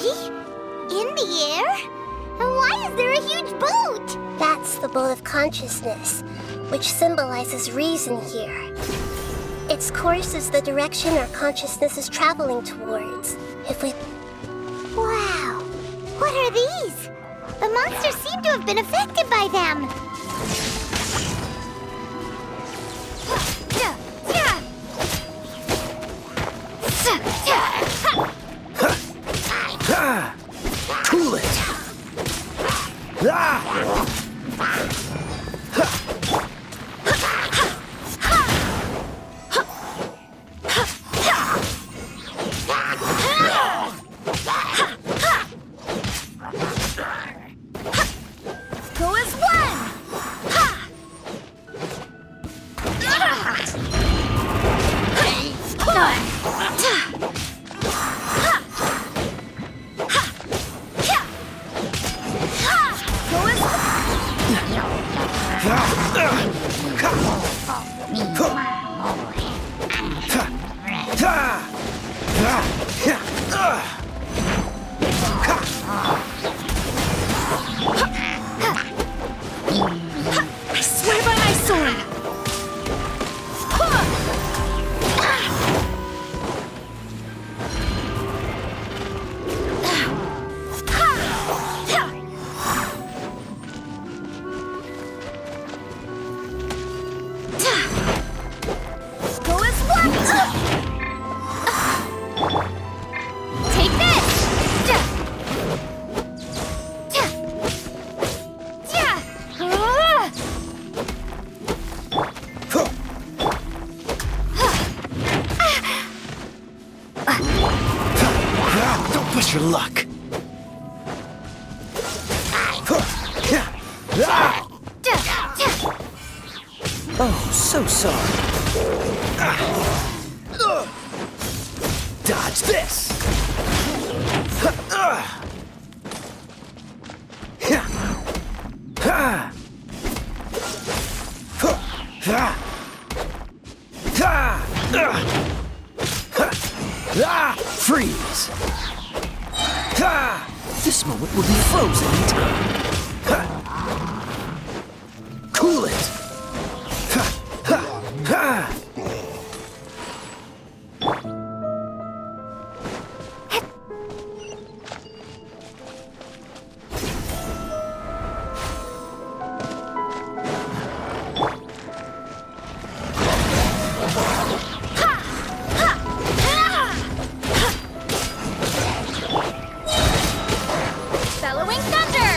In the air? And why is there a huge boat? That's the boat of consciousness, which symbolizes reason here. Its course is the direction our consciousness is traveling towards. If we... Wow! What are these? The monsters seem to have been affected by them. Cool it! Go as one! I swear by my sword! Go as one! Take this! Don't push your luck. Oh, so sorry. Dodge this. Freeze. This moment will be frozen in time. Cool it. Bellowing thunder!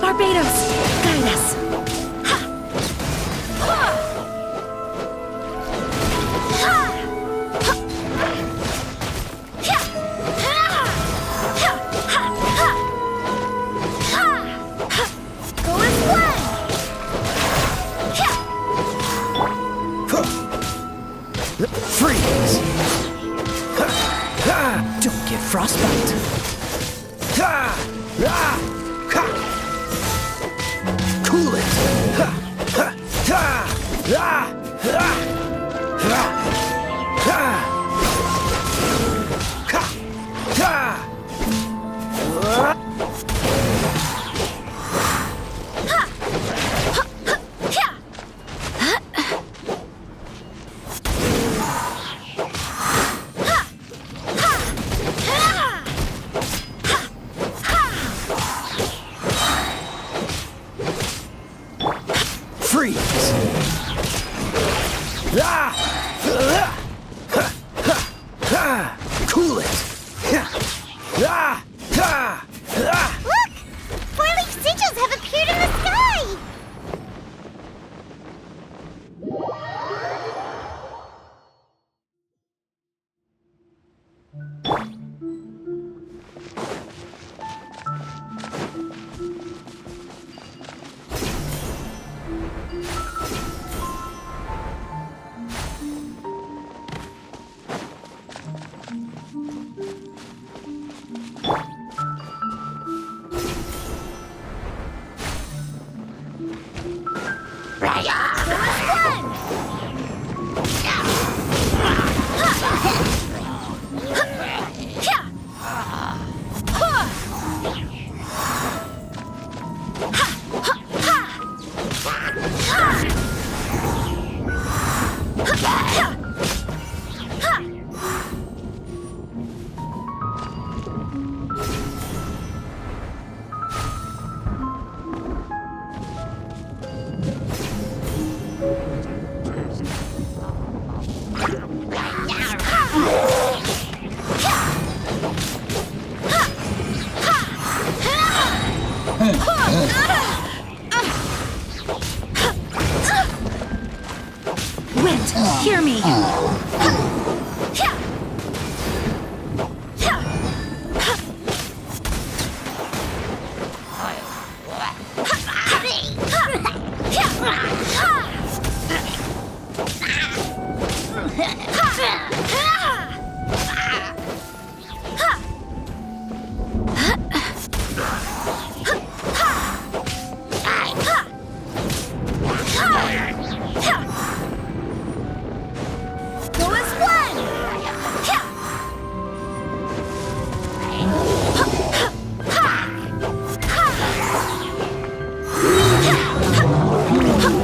Barbados, guide us. Go as one! Freeze. Don't get frostbite. Cool it. Freeze. Cool it. Look! Four-leaf sigils have appeared in the sky! Wind, hear me.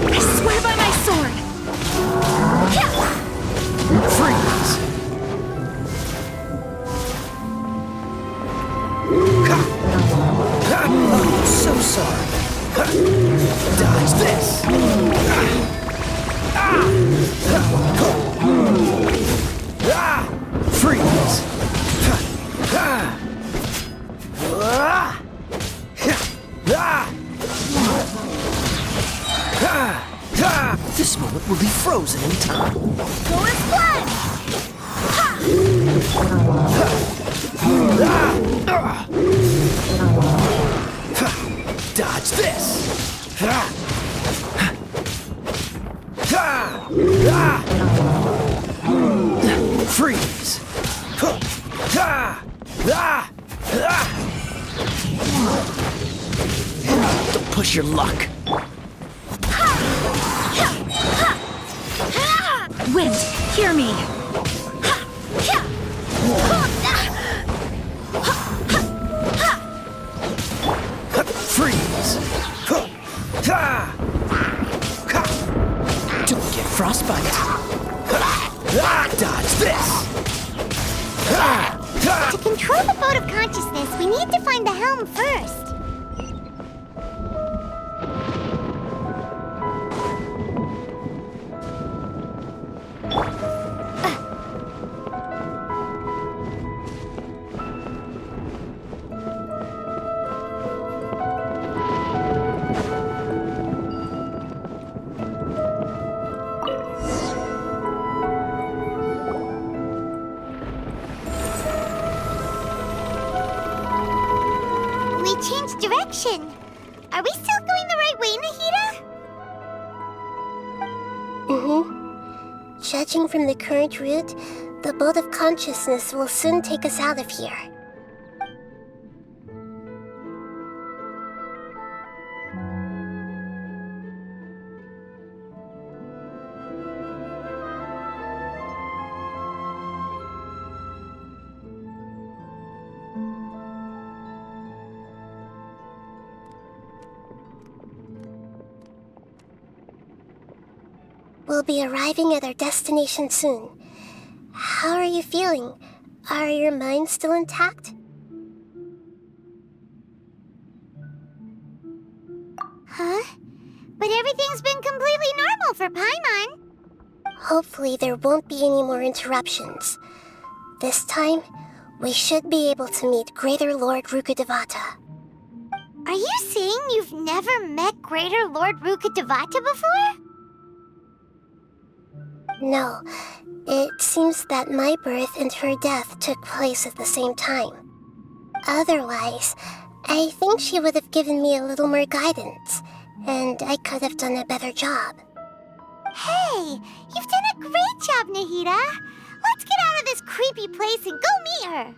I swear by my sword. Freeze! Oh, so sorry. Dodge this. Freeze! This moment will be frozen in time. Dodge this! Freeze! Don't push your luck. Wind, hear me. Freeze! Don't get frostbite. Dodge this! To control the boat of consciousness, we need to find the helm first. We changed direction. Are we still going the right way, Nahida? Judging from the current route, the boat of consciousness will soon take us out of here. We'll be arriving at our destination soon. How are you feeling? Are your minds still intact? Huh? But everything's been completely normal for Paimon. Hopefully there won't be any more interruptions. This time, we should be able to meet Greater Lord Rukkhadevata. Are you saying you've never met Greater Lord Rukkhadevata before? No, it seems that my birth and her death took place at the same time. Otherwise, I think she would have given me a little more guidance, and I could have done a better job. Hey, you've done a great job, Nahida. Let's get out of this creepy place and go meet her.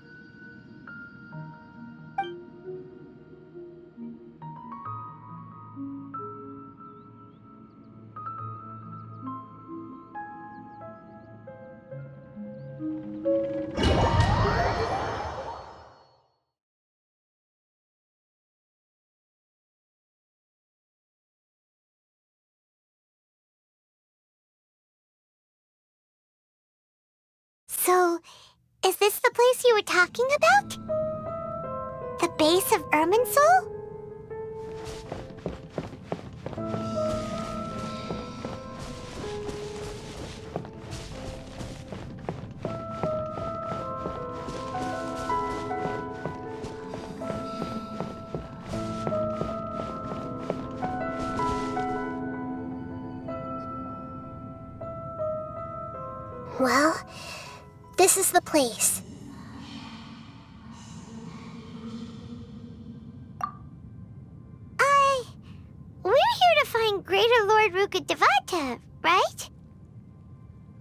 So, is this the place you were talking about? The base of Irminsul? Well, this is the place. We're here to find Greater Lord Rukkhadevata, right?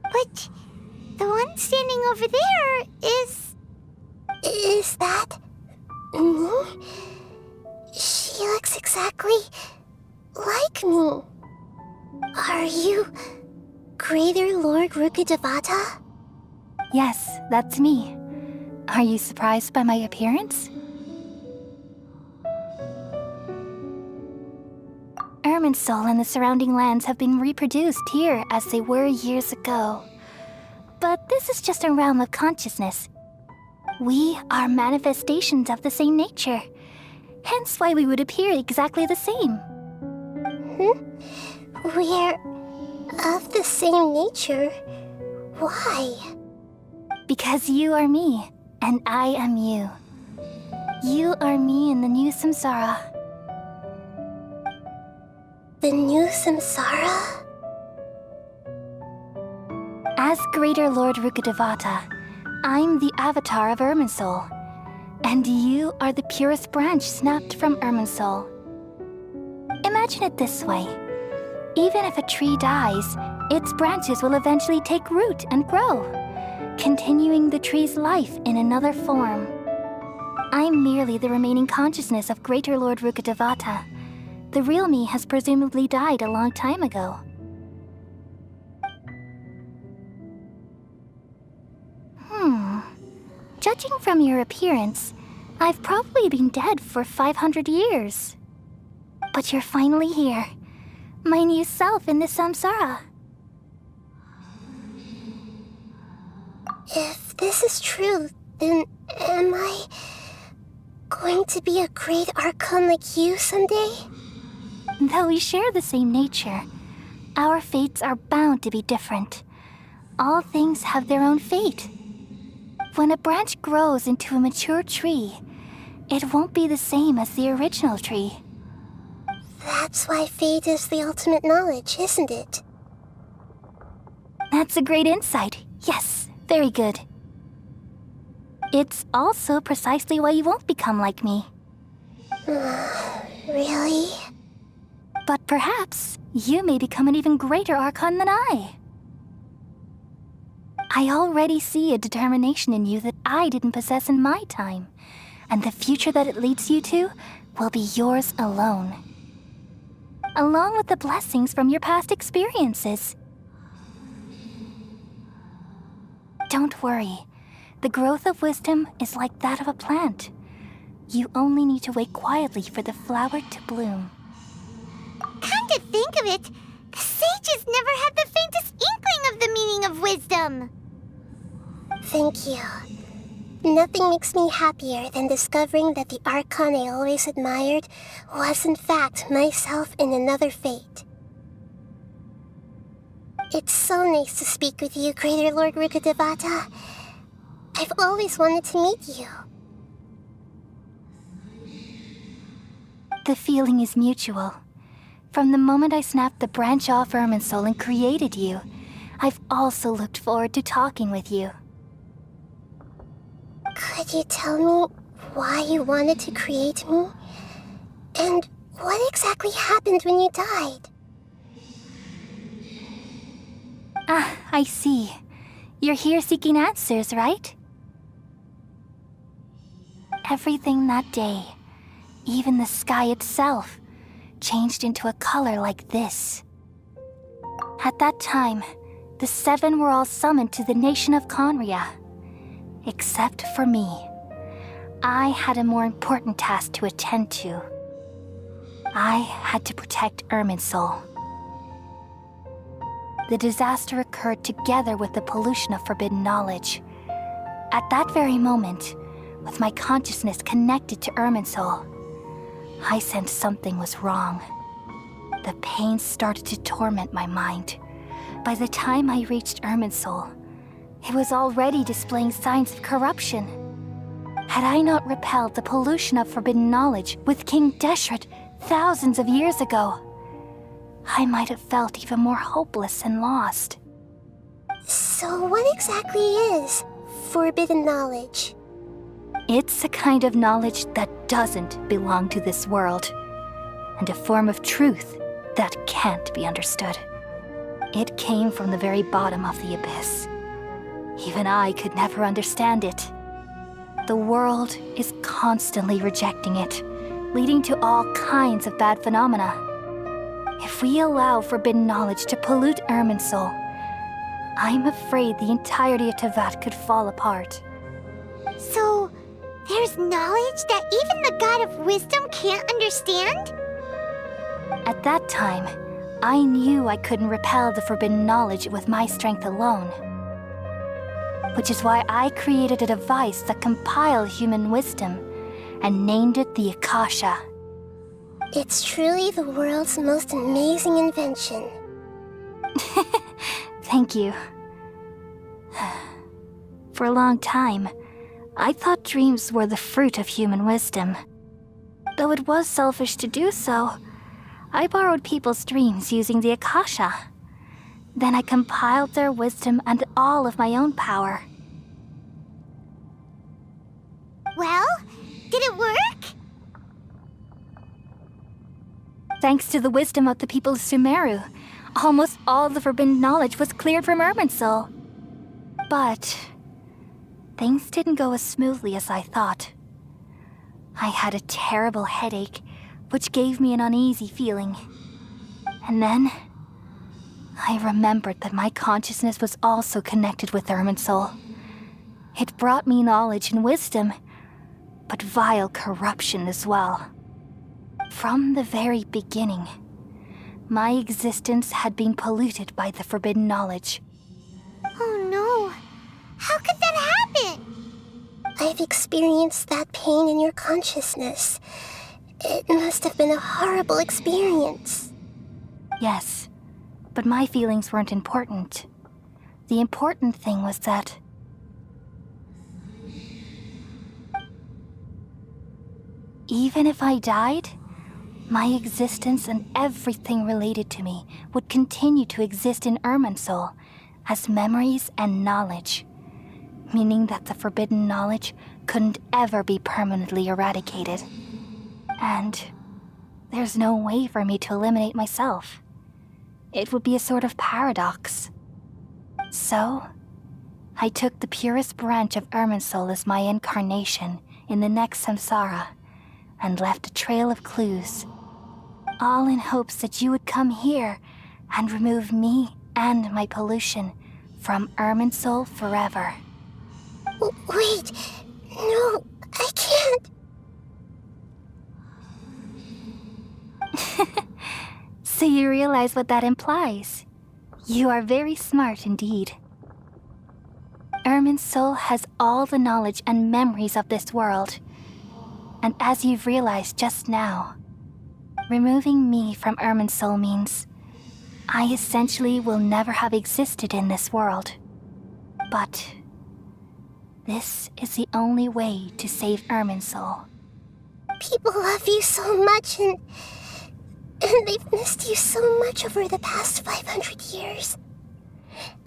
But the one standing over there is... Is that me? She looks exactly like me. Are you Greater Lord Rukkhadevata? Yes, that's me. Are you surprised by my appearance? Irminsul and the surrounding lands have been reproduced here as they were years ago. But this is just a realm of consciousness. We are manifestations of the same nature, hence why we would appear exactly the same. We're of the same nature. Why? Because you are me, and I am you. You are me in the new samsara. The new samsara? As Greater Lord Rukkhadevata, I'm the avatar of Irminsul, and you are the purest branch snapped from Irminsul. Imagine it this way. Even if a tree dies, its branches will eventually take root and grow, continuing the tree's life in another form. I'm merely the remaining consciousness of Greater Lord Rukkhadevata. The real me has presumably died a long time ago. Judging from your appearance, I've probably been dead for 500 years. But you're finally here. My new self in the samsara. If this is true, then am I going to be a great archon like you someday? Though we share the same nature, our fates are bound to be different. All things have their own fate. When a branch grows into a mature tree, it won't be the same as the original tree. That's why fate is the ultimate knowledge, isn't it? That's a great insight. Yes, very good. It's also precisely why you won't become like me. Really? But perhaps you may become an even greater archon than I. I already see a determination in you that I didn't possess in my time, and the future that it leads you to will be yours alone, along with the blessings from your past experiences. Don't worry. The growth of wisdom is like that of a plant. You only need to wait quietly for the flower to bloom. Come to think of it, the sages never had the faintest inkling of the meaning of wisdom. Thank you. Nothing makes me happier than discovering that the archon I always admired was in fact myself in another fate. It's so nice to speak with you, Greater Lord Rukkhadevata. I've always wanted to meet you. The feeling is mutual. From the moment I snapped the branch off Irminsul and created you, I've also looked forward to talking with you. Could you tell me why you wanted to create me? And what exactly happened when you died? Ah, I see. You're here seeking answers, right? Everything that day, even the sky itself, changed into a color like this. At that time, the seven were all summoned to the nation of Conria. Except for me. I had a more important task to attend to. I had to protect Irminsul. The disaster occurred together with the pollution of forbidden knowledge, At that very moment, with my consciousness connected to Irminsul, I sensed something was wrong. The pain started to torment my mind. By the time I reached Irminsul, it was already displaying signs of corruption. Had I not repelled the pollution of forbidden knowledge with King Deshret thousands of years ago, I might have felt even more hopeless and lost. So what exactly is forbidden knowledge? It's a kind of knowledge that doesn't belong to this world, and a form of truth that can't be understood. It came from the very bottom of the abyss. Even I could never understand it. The world is constantly rejecting it, leading to all kinds of bad phenomena. If we allow forbidden knowledge to pollute Irminsul, I'm afraid the entirety of Teyvat could fall apart. So, there's knowledge that even the God of Wisdom can't understand? At that time, I knew I couldn't repel the forbidden knowledge with my strength alone. Which is why I created a device that compiled human wisdom and named it the Akasha. It's truly the world's most amazing invention. Thank you. For a long time, I thought dreams were the fruit of human wisdom. Though it was selfish to do so, I borrowed people's dreams using the Akasha. Then I compiled their wisdom and all of my own power. Well, did it work? Thanks to the wisdom of the people of Sumeru, almost all the forbidden knowledge was cleared from Irminsul. But things didn't go as smoothly as I thought. I had a terrible headache, which gave me an uneasy feeling. And then I remembered that my consciousness was also connected with Irminsul. It brought me knowledge and wisdom, but vile corruption as well. From the very beginning, my existence had been polluted by the forbidden knowledge. Oh no. How could that happen? I've experienced that pain in your consciousness. It must have been a horrible experience. Yes, but my feelings weren't important. The important thing was that even if I died, my existence and everything related to me would continue to exist in Irminsul as memories and knowledge, meaning that the forbidden knowledge couldn't ever be permanently eradicated. And there's no way for me to eliminate myself. It would be a sort of paradox. So, I took the purest branch of Irminsul as my incarnation in the next samsara and left a trail of clues, all in hopes that you would come here and remove me and my pollution from Irminsul forever. Wait, no, I can't. So you realize what that implies. You are very smart indeed. Irminsul has all the knowledge and memories of this world. And as you've realized just now, removing me from Irminsul means I essentially will never have existed in this world. But this is the only way to save Irminsul. People love you so much and they've missed you so much over the past 500 years.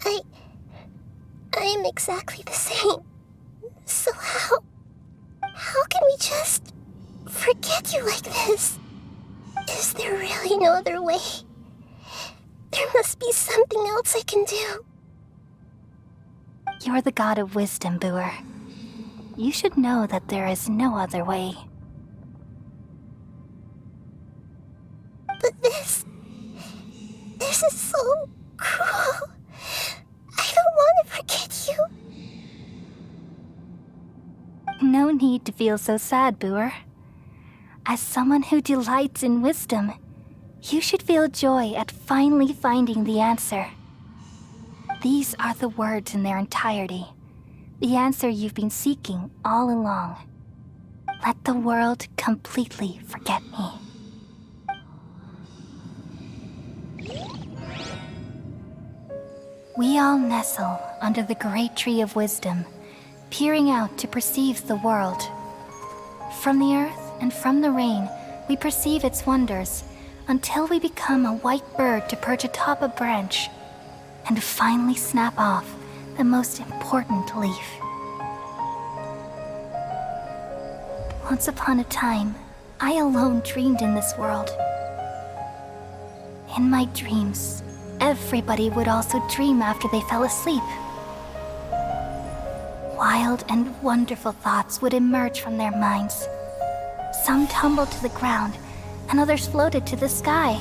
I am exactly the same. So how can we just forget you like this? Is there really no other way? There must be something else I can do. You're the god of wisdom, Buer. You should know that there is no other way. But this is so cruel. I don't want to forget you. No need to feel so sad, Buer. As someone who delights in wisdom, you should feel joy at finally finding the answer. These are the words in their entirety, the answer you've been seeking all along. Let the world completely forget me. We all nestle under the great tree of wisdom, peering out to perceive the world. From the earth and from the rain, we perceive its wonders, until we become a white bird to perch atop a branch, and finally snap off the most important leaf. Once upon a time, I alone dreamed in this world. In my dreams, everybody would also dream after they fell asleep. Wild and wonderful thoughts would emerge from their minds. Some tumbled to the ground, and others floated to the sky,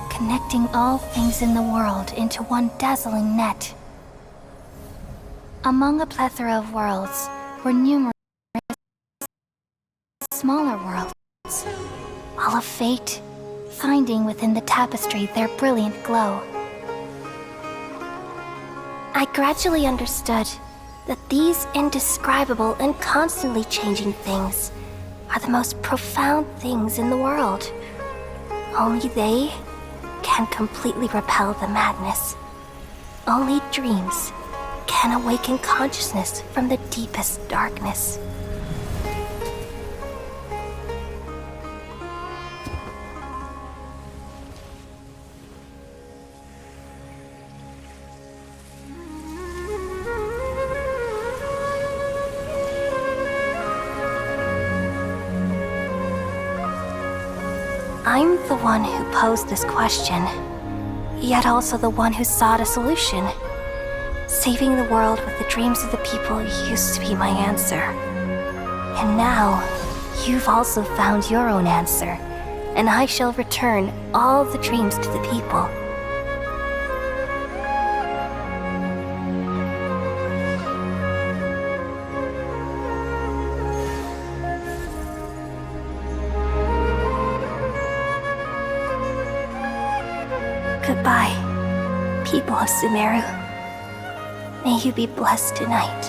connecting all things in the world into one dazzling net. Among a plethora of worlds were numerous smaller worlds, all of fate, finding within the tapestry their brilliant glow. I gradually understood that these indescribable and constantly changing things are the most profound things in the world. Only they can completely repel the madness. Only dreams can awaken consciousness from the deepest darkness. I'm the one who posed this question, yet also the one who sought a solution. Saving the world with the dreams of the people used to be my answer. And now, you've also found your own answer, and I shall return all the dreams to the people. Goodbye, people of Sumeru. May you be blessed tonight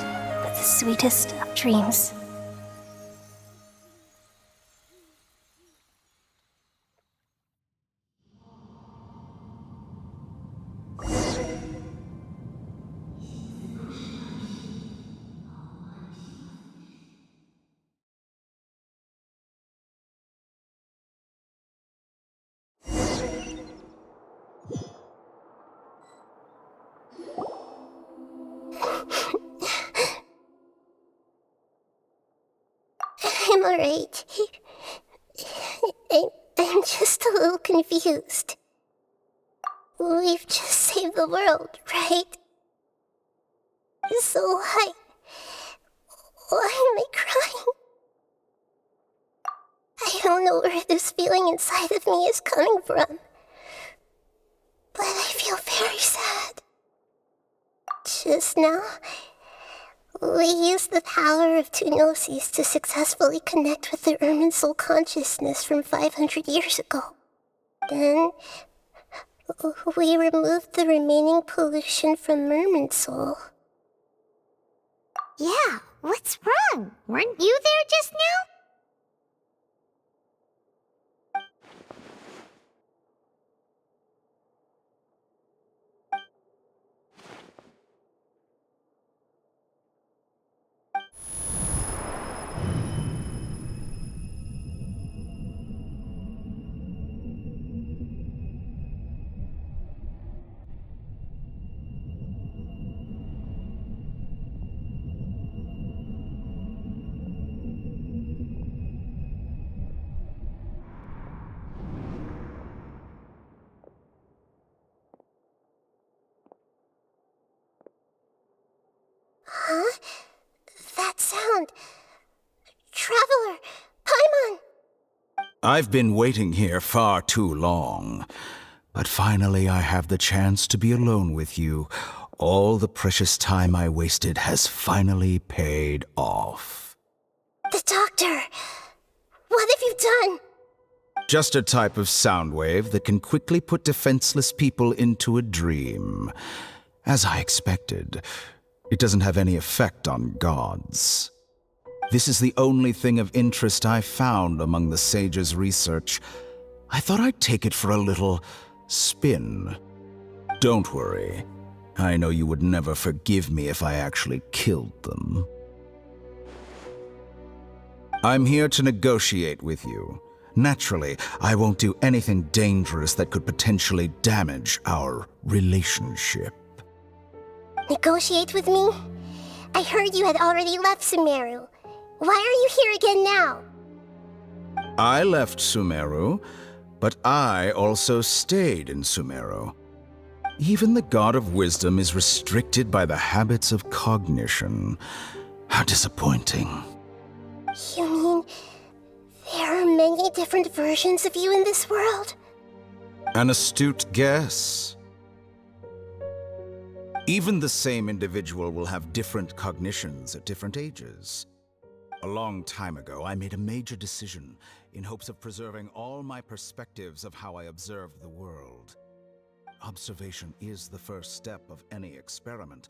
with the sweetest of dreams. I'm alright. I'm just a little confused. We've just saved the world, right? So why am I crying? I don't know where this feeling inside of me is coming from, but I feel very sad. Just now, we used the power of two gnosis to successfully connect with the Irminsul consciousness from 500 years ago. Then, we removed the remaining pollution from Irminsul. Yeah, what's wrong? Weren't you there just now? Huh? That sound. Traveler! Paimon! I've been waiting here far too long, but finally I have the chance to be alone with you. All the precious time I wasted has finally paid off. The doctor! What have you done? Just a type of sound wave that can quickly put defenseless people into a dream. As I expected, It doesn't have any effect on gods. This is the only thing of interest I found among the sage's research. I thought I'd take it for a little spin. Don't worry. I know you would never forgive me if I actually killed them. I'm here to negotiate with you. Naturally, I won't do anything dangerous that could potentially damage our relationship. Negotiate with me? I heard you had already left Sumeru. Why are you here again now? I left Sumeru, but I also stayed in Sumeru. Even the God of Wisdom is restricted by the habits of cognition. How disappointing. You mean there are many different versions of you in this world? An astute guess. Even the same individual will have different cognitions at different ages. A long time ago, I made a major decision in hopes of preserving all my perspectives of how I observed the world. Observation is the first step of any experiment,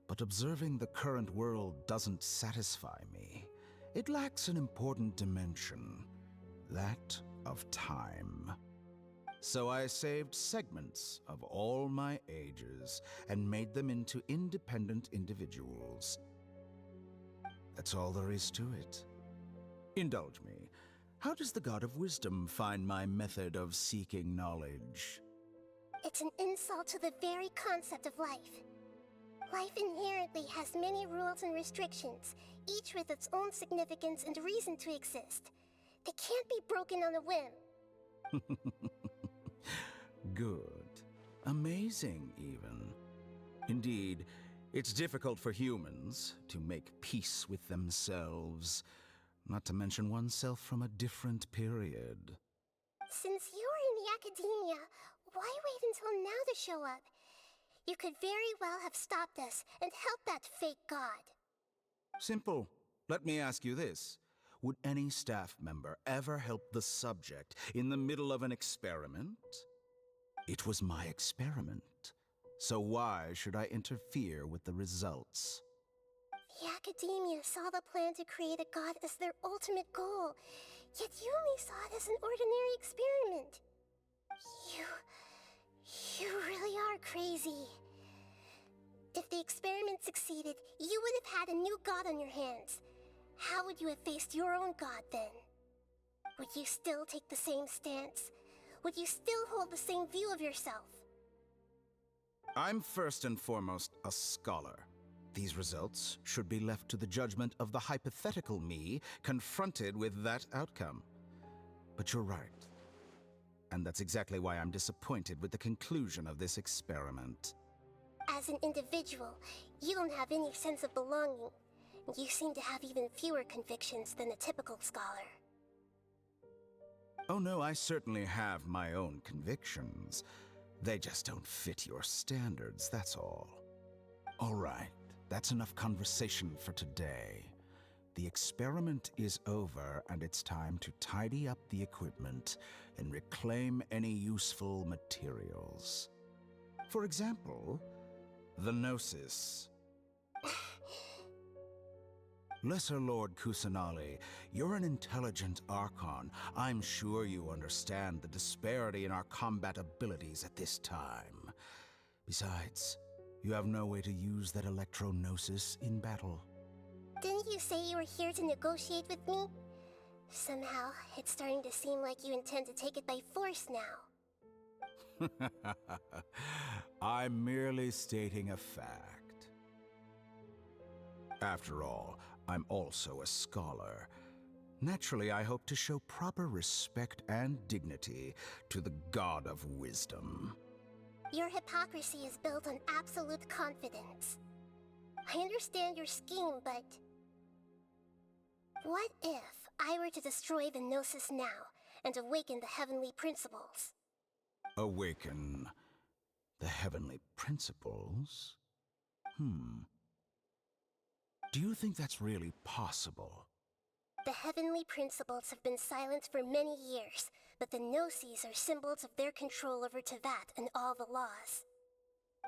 but observing the current world doesn't satisfy me. It lacks an important dimension, that of time. So I saved segments of all my ages and made them into independent individuals. That's all there is to it. Indulge me. How does the God of Wisdom find my method of seeking knowledge? It's an insult to the very concept of life. Life inherently has many rules and restrictions, each with its own significance and reason to exist. They can't be broken on a whim. Good. Amazing, even. Indeed, it's difficult for humans to make peace with themselves, not to mention oneself from a different period. Since you were in the academia, why wait until now to show up? You could very well have stopped us and helped that fake god. Simple. Let me ask you this. Would any staff member ever help the subject in the middle of an experiment? It was my experiment. So why should I interfere with the results? The academia saw the plan to create a god as their ultimate goal, yet you only saw it as an ordinary experiment. You really are crazy. If the experiment succeeded, you would have had a new god on your hands. How would you have faced your own god then? Would you still take the same stance? Would you still hold the same view of yourself? I'm first and foremost a scholar. These results should be left to the judgment of the hypothetical me confronted with that outcome. But you're right. And that's exactly why I'm disappointed with the conclusion of this experiment. As an individual, you don't have any sense of belonging. You seem to have even fewer convictions than a typical scholar. Oh no, I certainly have my own convictions. They just don't fit your standards, that's all. All right, that's enough conversation for today. The experiment is over, and it's time to tidy up the equipment and reclaim any useful materials. For example, the Gnosis. Lesser Lord Kusanali, you're an intelligent Archon. I'm sure you understand the disparity in our combat abilities at this time. Besides, you have no way to use that Electro-Gnosis in battle. Didn't you say you were here to negotiate with me? Somehow, it's starting to seem like you intend to take it by force now. I'm merely stating a fact. After all, I'm also a scholar. Naturally, I hope to show proper respect and dignity to the God of Wisdom. Your hypocrisy is built on absolute confidence. I understand your scheme, but... what if I were to destroy the Gnosis now and awaken the heavenly principles? Awaken the heavenly principles? Do you think that's really possible? The heavenly principles have been silent for many years, but the Gnosis are symbols of their control over Teyvat and all the laws.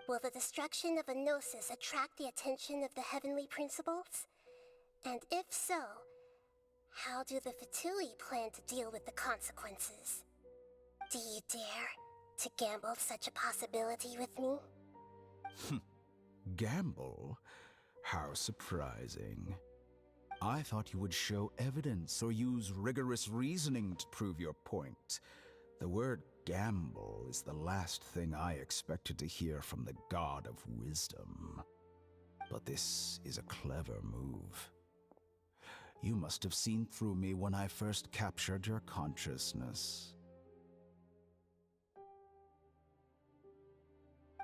Will the destruction of a Gnosis attract the attention of the heavenly principles? And if so, how do the Fatui plan to deal with the consequences? Do you dare to gamble such a possibility with me? Gamble? How surprising. I thought you would show evidence or use rigorous reasoning to prove your point. The word gamble is the last thing I expected to hear from the god of wisdom. But this is a clever move. You must have seen through me when I first captured your consciousness.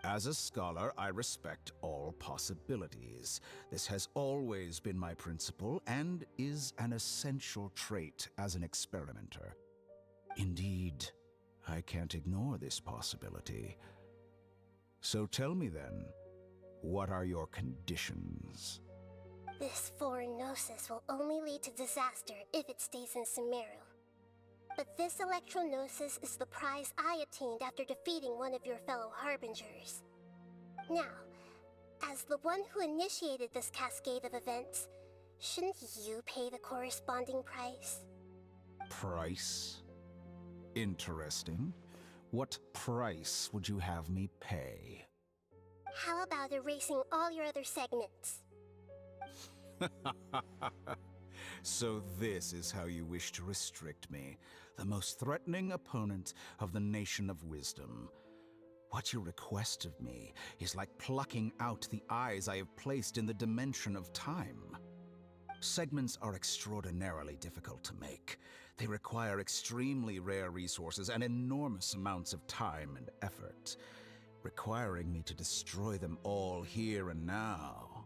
As a scholar, I respect all possibilities. This has always been my principle and is an essential trait as an experimenter. Indeed, I can't ignore this possibility. So tell me then, what are your conditions? This foreign Gnosis will only lead to disaster if it stays in Sumeru. But this Electro-Gnosis is the prize I obtained after defeating one of your fellow Harbingers. Now, as the one who initiated this cascade of events, shouldn't you pay the corresponding price? Price? Interesting. What price would you have me pay? How about erasing all your other segments? So this is how you wish to restrict me, the most threatening opponent of the Nation of Wisdom. What you request of me is like plucking out the eyes I have placed in the dimension of time. Segments are extraordinarily difficult to make. They require extremely rare resources and enormous amounts of time and effort, requiring me to destroy them all here and now.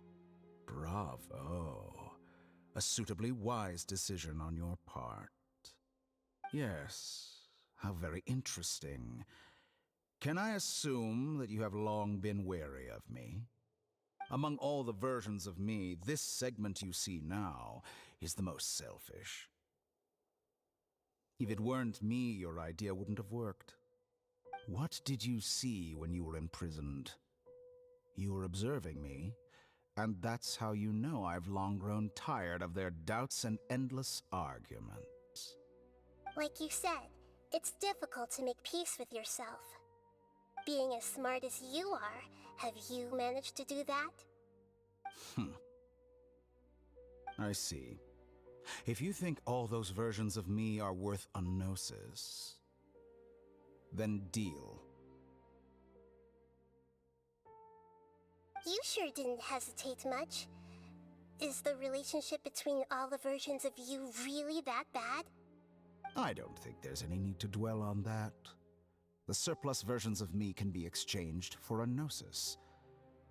Bravo. A suitably wise decision on your part. Yes, how very interesting. Can I assume that you have long been wary of me? Among all the versions of me, this segment you see now is the most selfish. If it weren't me, your idea wouldn't have worked. What did you see when you were imprisoned? You were observing me, and that's how you know I've long grown tired of their doubts and endless arguments. Like you said, it's difficult to make peace with yourself. Being as smart as you are, have you managed to do that? I see. If you think all those versions of me are worth a gnosis, then deal. You sure didn't hesitate much. Is the relationship between all the versions of you really that bad? I don't think there's any need to dwell on that. The surplus versions of me can be exchanged for a gnosis.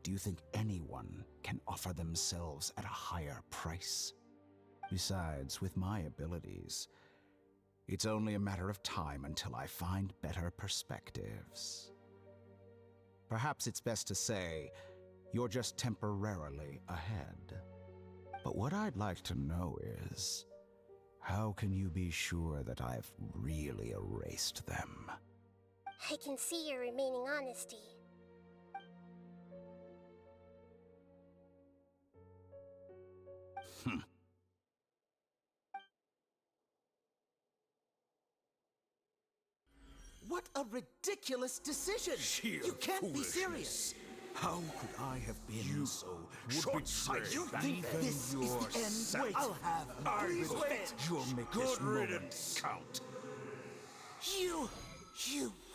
Do you think anyone can offer themselves at a higher price? Besides, with my abilities, it's only a matter of time until I find better perspectives. Perhaps it's best to say, you're just temporarily ahead. But what I'd like to know is, how can you be sure that I've really erased them? I can see your remaining honesty. What a ridiculous decision! Sheer You can't be foolishness. serious! How could I have been so short-sighted? You think this is the end? Wait, I'll have Please wait! You'll make Good this moment riddance. count. You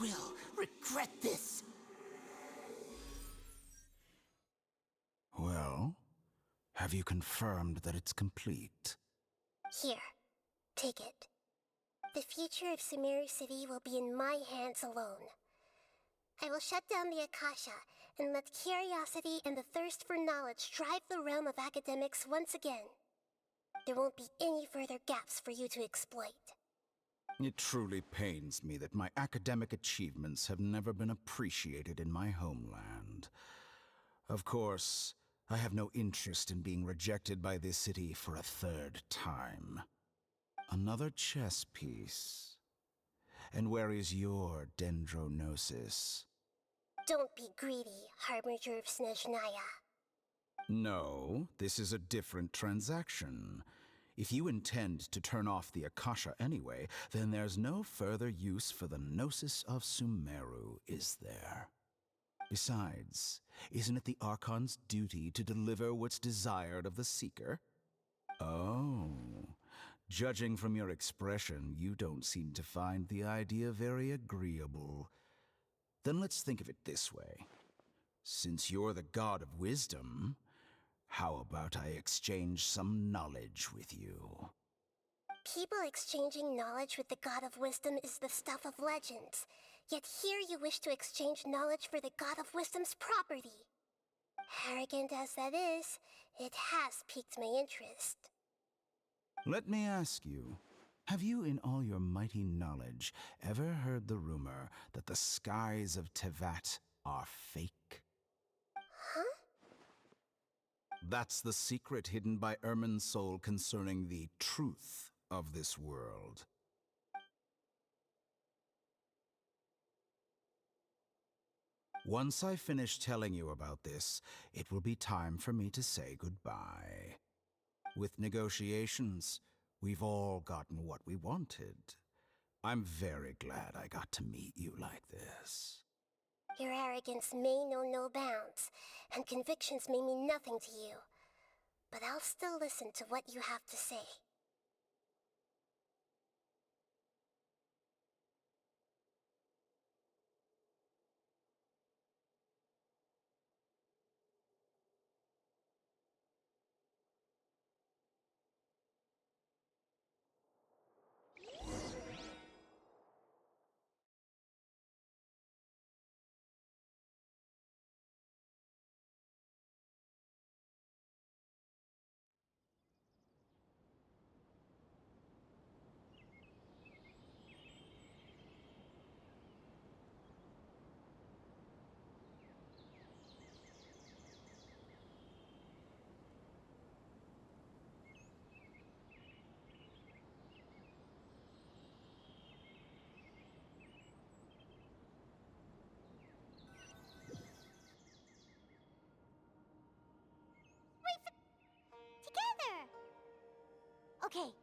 will regret this! Well, have you confirmed that it's complete? Here, take it. The future of Sumeru City will be in my hands alone. I will shut down the Akasha and let curiosity and the thirst for knowledge drive the realm of academics once again. There won't be any further gaps for you to exploit. It truly pains me that my academic achievements have never been appreciated in my homeland. Of course, I have no interest in being rejected by this city for a third time. Another chess piece. And where is your dendrognosis? Don't be greedy, Harbinger of Snezhnaya. No, this is a different transaction. If you intend to turn off the Akasha anyway, then there's no further use for the Gnosis of Sumeru, is there? Besides, isn't it the Archon's duty to deliver what's desired of the Seeker? Oh, judging from your expression, you don't seem to find the idea very agreeable. Then let's think of it this way. Since you're the god of wisdom, how about I exchange some knowledge with you? People exchanging knowledge with the God of Wisdom is the stuff of legends. Yet here you wish to exchange knowledge for the God of Wisdom's property. Arrogant as that is, it has piqued my interest. Let me ask you, have you in all your mighty knowledge ever heard the rumor that the skies of Tevat are fake? Huh? That's the secret hidden by Irminsul concerning the truth of this world. Once I finish telling you about this, it will be time for me to say goodbye. With negotiations, we've all gotten what we wanted. I'm very glad I got to meet you like this. Your arrogance may know no bounds, and convictions may mean nothing to you. But I'll still listen to what you have to say. Together! Okay,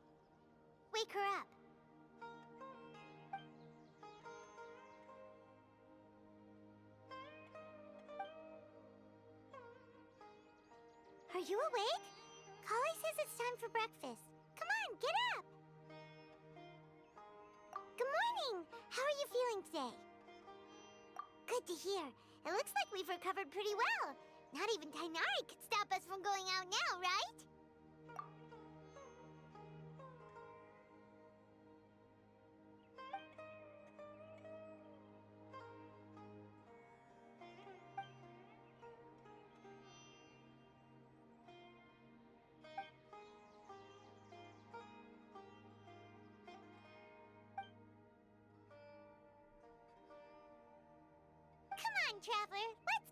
wake her up. Are you awake? Kali says it's time for breakfast. Come on, get up! Good morning! How are you feeling today? Good to hear. It looks like we've recovered pretty well. Not even Tainari could stop us from going out now, right? Come on, Traveler, let's